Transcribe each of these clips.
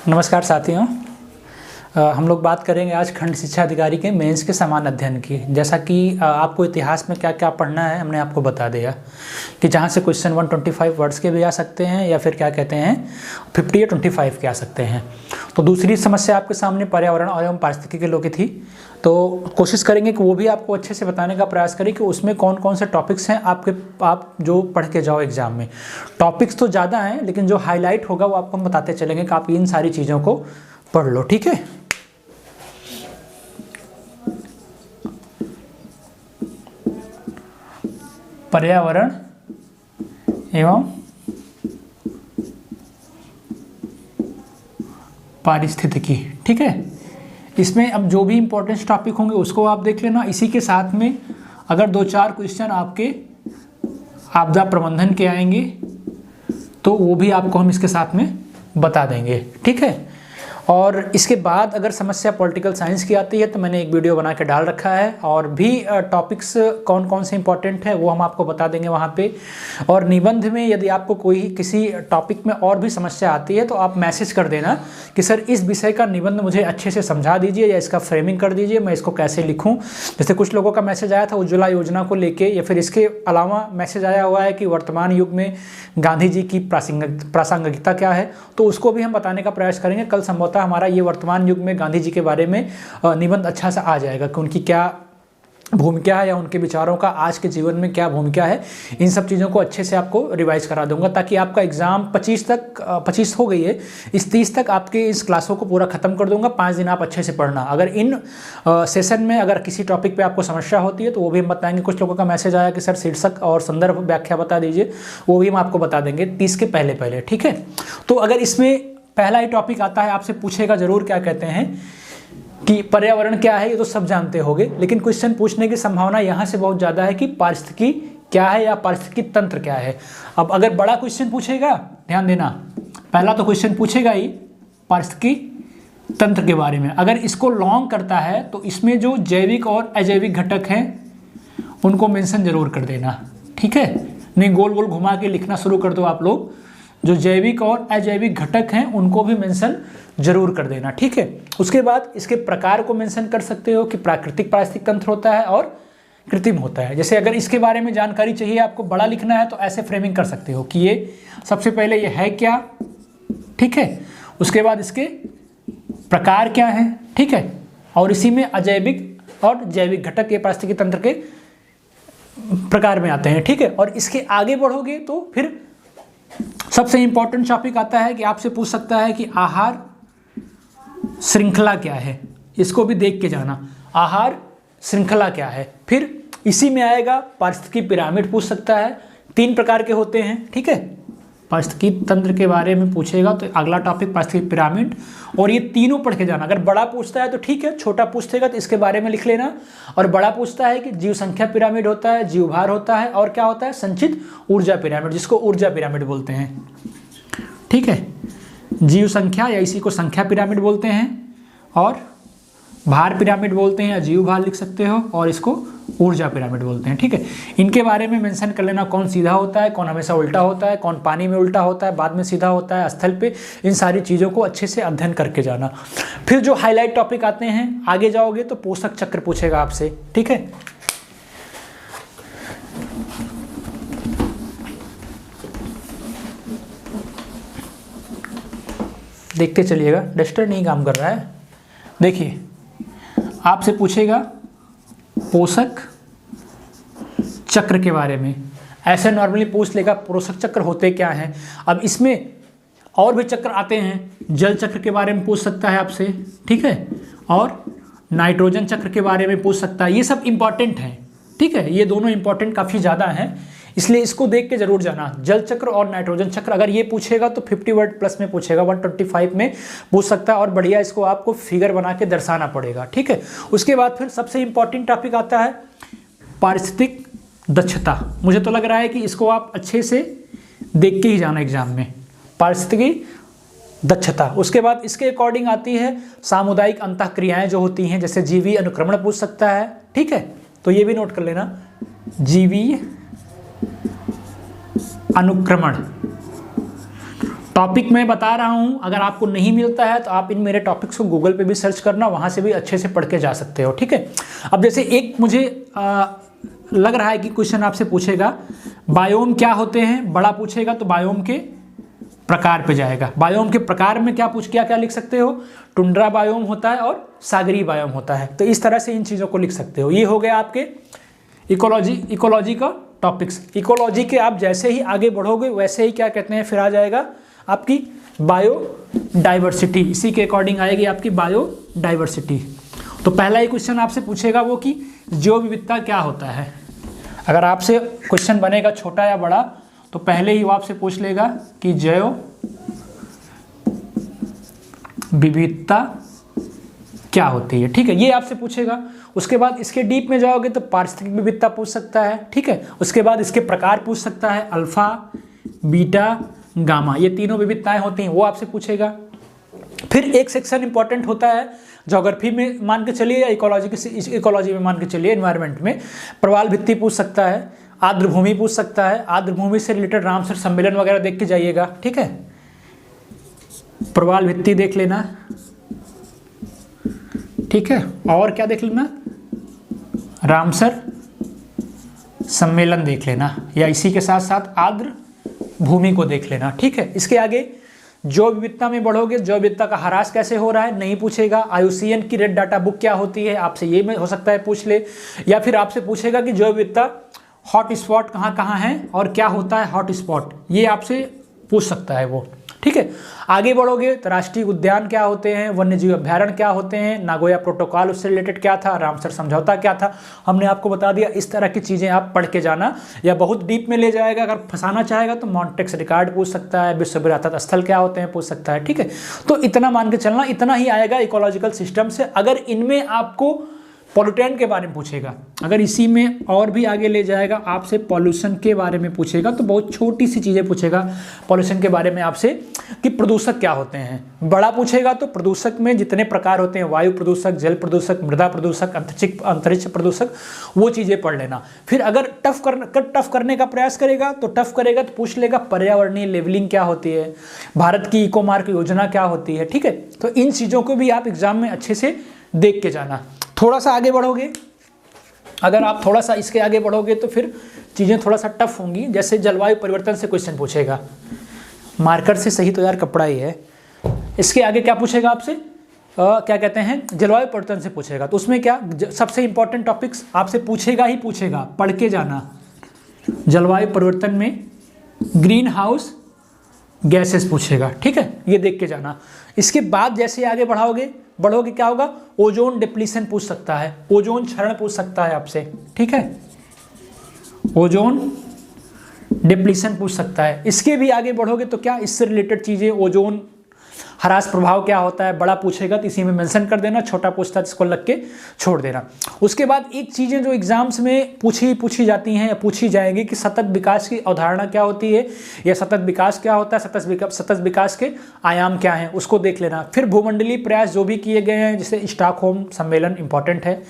नमस्कार साथियों। हम लोग बात करेंगे आज खंड शिक्षा अधिकारी के मेंस के समान अध्ययन की। जैसा कि आपको इतिहास में क्या क्या पढ़ना है हमने आपको बता दिया कि जहाँ से क्वेश्चन 125 वर्ड्स के भी आ सकते हैं या फिर क्या कहते हैं 50 या 25 के आ सकते हैं। तो दूसरी समस्या आपके सामने पर्यावरण और एवं पारिस्थितिकी की थी, तो कोशिश करेंगे कि वो भी आपको अच्छे से बताने का प्रयास करें कि उसमें कौन कौन से टॉपिक्स हैं आप जो पढ़ के जाओ एग्जाम में। टॉपिक्स तो ज़्यादा हैं लेकिन जो हाईलाइट होगा वो आपको हम बताते चलेंगे कि आप इन सारी चीज़ों को पढ़ लो, ठीक है। पर्यावरण एवं पारिस्थितिकी, ठीक है। इसमें अब जो भी इंपॉर्टेंट टॉपिक होंगे उसको आप देख लेना। इसी के साथ में अगर 2-4 क्वेश्चन आपके आपदा प्रबंधन के आएंगे तो वो भी आपको हम इसके साथ में बता देंगे, ठीक है। और इसके बाद अगर समस्या पॉलिटिकल साइंस की आती है तो मैंने एक वीडियो बना के डाल रखा है और भी टॉपिक्स कौन कौन से इंपॉर्टेंट है वो हम आपको बता देंगे वहाँ पे। और निबंध में यदि आपको कोई किसी टॉपिक में और भी समस्या आती है तो आप मैसेज कर देना कि सर इस विषय का निबंध मुझे अच्छे से समझा दीजिए या इसका फ्रेमिंग कर दीजिए, मैं इसको कैसे लिखूँ। जैसे कुछ लोगों का मैसेज आया था उज्ज्वला योजना को लेके, या फिर इसके अलावा मैसेज आया हुआ है कि वर्तमान युग में गांधी जी की प्रासंगिकता क्या है, तो उसको भी हम बताने का प्रयास करेंगे। कल संभवतः हमारा ये वर्तमान युग में गांधी जी के बारे में निबंध अच्छा सा आ जाएगा कि उनकी क्या भूमिका है या उनके विचारों का आज के जीवन में क्या भूमिका है। इन सब चीज़ों को अच्छे से आपको रिवाइज करा दूंगा ताकि आपका एग्जाम 25 हो गई है, इस 30 तक आपके इस क्लासों को पूरा खत्म कर दूंगा। 5 दिन आप अच्छे से पढ़ना। अगर इन सेशन में अगर किसी टॉपिक पे आपको समस्या होती है तो वो भी हम बताएंगे। कुछ लोगों का मैसेज आया कि सर शीर्षक और संदर्भ व्याख्या बता दीजिए, वो भी हम आपको बता देंगे 30 के पहले, ठीक है। तो अगर इसमें पहला ही टॉपिक आता है, आपसे पूछेगा जरूर क्या कहते हैं कि पर्यावरण क्या है, ये तो सब जानते होंगे, लेकिन क्वेश्चन पूछने की संभावना यहाँ से बहुत ज़्यादा है कि पारिस्थितिकी क्या है या पारिस्थितिकी तंत्र क्या है। अब अगर बड़ा क्वेश्चन पूछेगा, ध्यान देना, पहला तो क्वेश्चन पूछेगा ही पारिस्थितिकी तंत्र के बारे में। अगर इसको लॉन्ग करता है तो इसमें जो जैविक और अजैविक घटक हैं उनको मेंशन जरूर कर देना, ठीक है। नहीं गोल गोल घुमा के लिखना शुरू कर दो आप लोग। जो जैविक और अजैविक घटक हैं उनको भी मेंशन जरूर कर देना, ठीक है। उसके बाद इसके प्रकार को मेंशन कर सकते हो कि प्राकृतिक पारिस्थितिक तंत्र होता है और कृत्रिम होता है। जैसे अगर इसके बारे में जानकारी चाहिए आपको बड़ा लिखना है तो ऐसे फ्रेमिंग कर सकते हो कि ये सबसे पहले ये है क्या, ठीक है। उसके बाद इसके प्रकार क्या है, ठीक है। और इसी में अजैविक और जैविक घटक के पारिस्थितिक तंत्र के प्रकार में आते हैं, ठीक है। और इसके आगे बढ़ोगे तो फिर सबसे इंपॉर्टेंट टॉपिक आता है कि आपसे पूछ सकता है कि आहार श्रृंखला क्या है। इसको भी देख के जाना, आहार श्रृंखला क्या है। फिर इसी में आएगा पारिस्थितिकी पिरामिड पूछ सकता है, 3 प्रकार के होते हैं, ठीक है। पारिस्थितिकी तंत्र के बारे में पूछेगा तो अगला टॉपिक पारिस्थितिकी पिरामिड, और ये तीनों पढ़ के जाना। अगर बड़ा पूछता है तो ठीक है, छोटा पूछेगा तो इसके बारे में लिख लेना। और बड़ा पूछता है कि जीव संख्या पिरामिड होता है, जीव भार होता है और क्या होता है संचित ऊर्जा पिरामिड, जिसको ऊर्जा पिरामिड बोलते हैं, ठीक है। जीव संख्या या इसी को संख्या पिरामिड बोलते हैं, और भार पिरामिड बोलते हैं या जीव भार लिख सकते हो, और इसको ऊर्जा पिरामिड बोलते हैं, ठीक है। इनके बारे में मेंशन कर लेना, कौन सीधा होता है, कौन हमेशा उल्टा होता है, कौन पानी में उल्टा होता है बाद में सीधा होता है स्थल पे। इन सारी चीज़ों को अच्छे से अध्ययन करके जाना। फिर जो हाईलाइट टॉपिक आते हैं, आगे जाओगे तो पोषक चक्र पूछेगा आपसे, ठीक है। देखते चलिएगा, डस्टर नहीं काम कर रहा है। देखिए आपसे पूछेगा पोषक चक्र के बारे में। ऐसे नॉर्मली पूछ लेगा पोषक चक्र होते क्या हैं। अब इसमें और भी चक्र आते हैं, जल चक्र के बारे में पूछ सकता है आपसे, ठीक है। और नाइट्रोजन चक्र के बारे में पूछ सकता है। ये सब इंपॉर्टेंट हैं, ठीक है। ये दोनों इंपॉर्टेंट काफ़ी ज़्यादा हैं, इसलिए इसको देख के जरूर जाना। जल चक्र और नाइट्रोजन चक्र अगर ये पूछेगा तो 50 वर्ड प्लस में पूछेगा, 125 में पूछ सकता है। और बढ़िया इसको आपको फिगर बना के दर्शाना पड़ेगा, ठीक है। उसके बाद फिर सबसे इंपॉर्टेंट टॉपिक आता है पारिस्थितिक दक्षता। मुझे तो लग रहा है कि इसको आप अच्छे से देख के ही जाना एग्जाम में, पारिस्थितिकी दक्षता। उसके बाद इसके अकॉर्डिंग आती है सामुदायिक अंतःक्रियाएं जो होती हैं, जैसे जीवीय अनुक्रमण पूछ सकता है, ठीक है। तो ये भी नोट कर लेना, जीवीय अनुक्रमण। टॉपिक मैं बता रहा हूँ, अगर आपको नहीं मिलता है तो आप इन मेरे टॉपिक्स को गूगल पे भी सर्च करना, वहाँ से भी अच्छे से पढ़ के जा सकते हो, ठीक है। अब जैसे एक मुझे लग रहा है कि क्वेश्चन आपसे पूछेगा बायोम क्या होते हैं, बड़ा पूछेगा तो बायोम के प्रकार पे जाएगा। बायोम के प्रकार में क्या लिख सकते हो, टुंड्रा बायोम होता है और सागरीय बायोम होता है। तो इस तरह से इन चीज़ों को लिख सकते हो। ये हो गया आपके इकोलॉजी का टॉपिक्स। इकोलॉजी के आप जैसे ही आगे बढ़ोगे वैसे ही क्या कहते हैं, फिर आ जाएगा आपकी बायोडाइवर्सिटी। इसी के अकॉर्डिंग आएगी आपकी बायोडाइवर्सिटी। तो पहला ही क्वेश्चन आपसे पूछेगा वो कि जैव विविधता क्या होता है। अगर आपसे क्वेश्चन बनेगा छोटा या बड़ा तो पहले ही वो आपसे पूछ लेगा कि जैव विविधता क्या होती है, ठीक है, ये आपसे पूछेगा। उसके बाद इसके डीप में जाओगे तो पारिस्थितिक विविधता पूछ सकता है, ठीक है। उसके बाद इसके प्रकार पूछ सकता है, अल्फा, बीटा, गामा, ये तीनों विविधताएं होती हैं, वो आपसे पूछेगा। फिर एक सेक्शन इंपॉर्टेंट होता है ज्योग्राफी में मान के चलिए या इकोलॉजी में मान के चलिए, एनवायरनमेंट में प्रवाल भित्ति पूछ सकता है, आर्द्र भूमि पूछ सकता है। आर्द्र भूमि से रिलेटेड रामसर सम्मेलन वगैरह देख के जाइएगा, ठीक है। प्रवाल भित्ति देख लेना, ठीक है। और क्या देख लेना, रामसर सम्मेलन देख लेना, या इसी के साथ साथ आर्द्र भूमि को देख लेना, ठीक है। इसके आगे जैव विविधता में बढ़ोगे, जैव विविधता का ह्रास कैसे हो रहा है नहीं पूछेगा। IUCN की रेड डाटा बुक क्या होती है, आपसे ये में हो सकता है पूछ ले। या फिर आपसे पूछेगा कि जैव विविधता हॉट स्पॉट कहाँ कहाँ है और क्या होता है हॉट स्पॉट, ये आपसे पूछ सकता है वो, ठीक है। आगे बढ़ोगे तो राष्ट्रीय उद्यान क्या होते हैं, वन्यजीव अभ्यारण्य क्या होते हैं, नागोया प्रोटोकॉल उससे रिलेटेड क्या था, रामसर समझौता क्या था, हमने आपको बता दिया। इस तरह की चीज़ें आप पढ़ के जाना, या बहुत डीप में ले जाएगा अगर फंसाना चाहेगा तो मॉन्टेक्स रिकॉर्ड पूछ सकता है, विश्व विरासत स्थल क्या होते हैं पूछ सकता है, ठीक है। तो इतना मान के चलना, इतना ही आएगा इकोलॉजिकल सिस्टम से। अगर इनमें आपको पॉल्यूटेंट के बारे में पूछेगा, अगर इसी में और भी आगे ले जाएगा आपसे पॉल्यूशन के बारे में पूछेगा, तो बहुत छोटी सी चीज़ें पूछेगा पॉल्यूशन के बारे में आपसे कि प्रदूषक क्या होते हैं। बड़ा पूछेगा तो प्रदूषक में जितने प्रकार होते हैं, वायु प्रदूषक, जल प्रदूषक, मृदा प्रदूषक, अंतरिक्ष प्रदूषक, वो चीज़ें पढ़ लेना। फिर अगर टफ करने का प्रयास करेगा तो पूछ लेगा पर्यावरणीय लेवलिंग क्या होती है, भारत की इको मार्क योजना क्या होती है, ठीक है। तो इन चीज़ों को भी आप एग्जाम में अच्छे से देख के जाना। थोड़ा सा आगे बढ़ोगे, अगर आप थोड़ा सा इसके आगे बढ़ोगे तो फिर चीज़ें थोड़ा सा टफ होंगी। जैसे जलवायु परिवर्तन से क्वेश्चन पूछेगा, मार्कर से सही तो यार कपड़ा ही है। इसके आगे क्या पूछेगा आपसे, क्या कहते हैं, जलवायु परिवर्तन से पूछेगा। तो उसमें क्या सबसे इंपॉर्टेंट टॉपिक्स आपसे पूछेगा ही पूछेगा, पढ़ के जाना। जलवायु परिवर्तन में ग्रीन हाउस गैसेस पूछेगा, ठीक है, ये देख के जाना। इसके बाद जैसे आगे बढ़ोगे क्या होगा, ओजोन डिप्लीशन पूछ सकता है, ओजोन क्षरण पूछ सकता है आपसे, ठीक है, ओजोन डिप्लीशन पूछ सकता है। इसके भी आगे बढ़ोगे तो क्या इससे रिलेटेड चीज़ें, ओजोन ह्रास प्रभाव क्या होता है, बड़ा पूछेगा तो इसी में मेंशन कर देना, छोटा पूछता है इसको लग के छोड़ देना। उसके बाद एक चीज़ें जो एग्जाम्स में पूछी जाती हैं या पूछी जाएंगी कि सतत विकास की अवधारणा क्या होती है, या सतत विकास क्या होता है, सतत विकास के आयाम क्या हैं, उसको देख लेना। फिर भूमंडलीय प्रयास जो भी किए गए हैं, जैसे स्टॉकहोम सम्मेलन इंपॉर्टेंट है,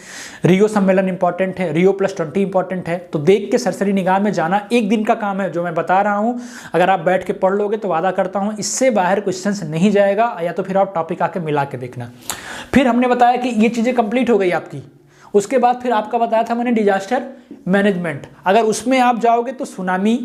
रियो सम्मेलन इंपॉर्टेंट है, रियो +20 इंपॉर्टेंट है, तो देख के सरसरी निगाह में जाना। एक दिन का काम है जो मैं बता रहा हूँ, अगर आप बैठ के पढ़ लोगे तो वादा करता हूँ इससे बाहर क्वेश्चन नहीं जाएगा, या तो फिर आप टॉपिक आके मिला के देखना। फिर हमने बताया कि ये चीज़ें कंप्लीट हो गई आपकी। उसके बाद फिर आपका बताया था मैंने डिजास्टर मैनेजमेंट, अगर उसमें आप जाओगे तो सुनामी,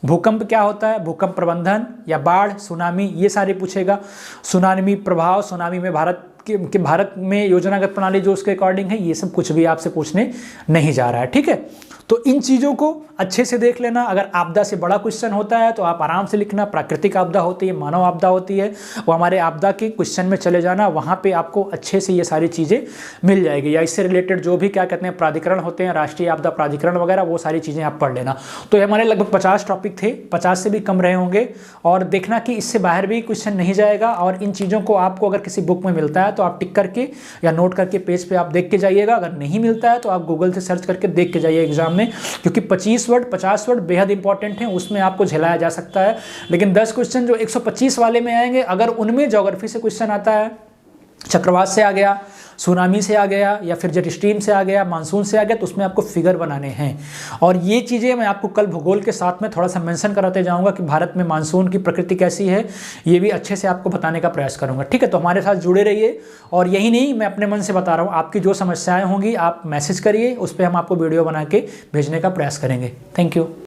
भूकंप क्या होता है, भूकंप प्रबंधन या बाढ़, सुनामी, ये सारे पूछेगा। सुनामी प्रभाव, सुनामी में भारत में योजनागत प्रणाली जो उसके अकॉर्डिंग है, ये सब कुछ भी आपसे पूछने नहीं जा रहा है, ठीक है। तो इन चीज़ों को अच्छे से देख लेना। अगर आपदा से बड़ा क्वेश्चन होता है तो आप आराम से लिखना, प्राकृतिक आपदा होती है, मानव आपदा होती है, वो हमारे आपदा के क्वेश्चन में चले जाना, वहाँ पे आपको अच्छे से ये सारी चीज़ें मिल जाएगी। या इससे रिलेटेड जो भी क्या कहते हैं प्राधिकरण होते हैं, राष्ट्रीय आपदा प्राधिकरण वगैरह, वो सारी चीज़ें आप पढ़ लेना। तो हमारे लगभग 50 टॉपिक थे, 50 से भी कम रहे होंगे, और देखना कि इससे बाहर भी क्वेश्चन नहीं जाएगा। और इन चीज़ों को आपको अगर किसी बुक में मिलता है तो आप टिक करके या नोट करके पेज पे आप देख के जाइएगा। अगर नहीं मिलता है तो आप गूगल से सर्च करके देख के जाइए एग्जाम में, क्योंकि 25 वर्ड 50 वर्ड बेहद इंपॉर्टेंट हैं, उसमें आपको झेलाया जा सकता है। लेकिन 10 क्वेश्चन जो 125 वाले में आएंगे, अगर उनमें ज्योग्राफी से क्वेश्चन आता है, चक्रवात से आ गया, सुनामी से आ गया या फिर जेट स्ट्रीम से आ गया, मानसून से आ गया, तो उसमें आपको फिगर बनाने हैं। और ये चीज़ें मैं आपको कल भूगोल के साथ में थोड़ा सा मेंशन कराते जाऊंगा कि भारत में मानसून की प्रकृति कैसी है, ये भी अच्छे से आपको बताने का प्रयास करूंगा। ठीक है, तो हमारे साथ जुड़े रहिए। और यही नहीं, मैं अपने मन से बता रहा हूँ, आपकी जो समस्याएं होंगी आप मैसेज करिए, उस पर हम आपको वीडियो बना के भेजने का प्रयास करेंगे। Thank you.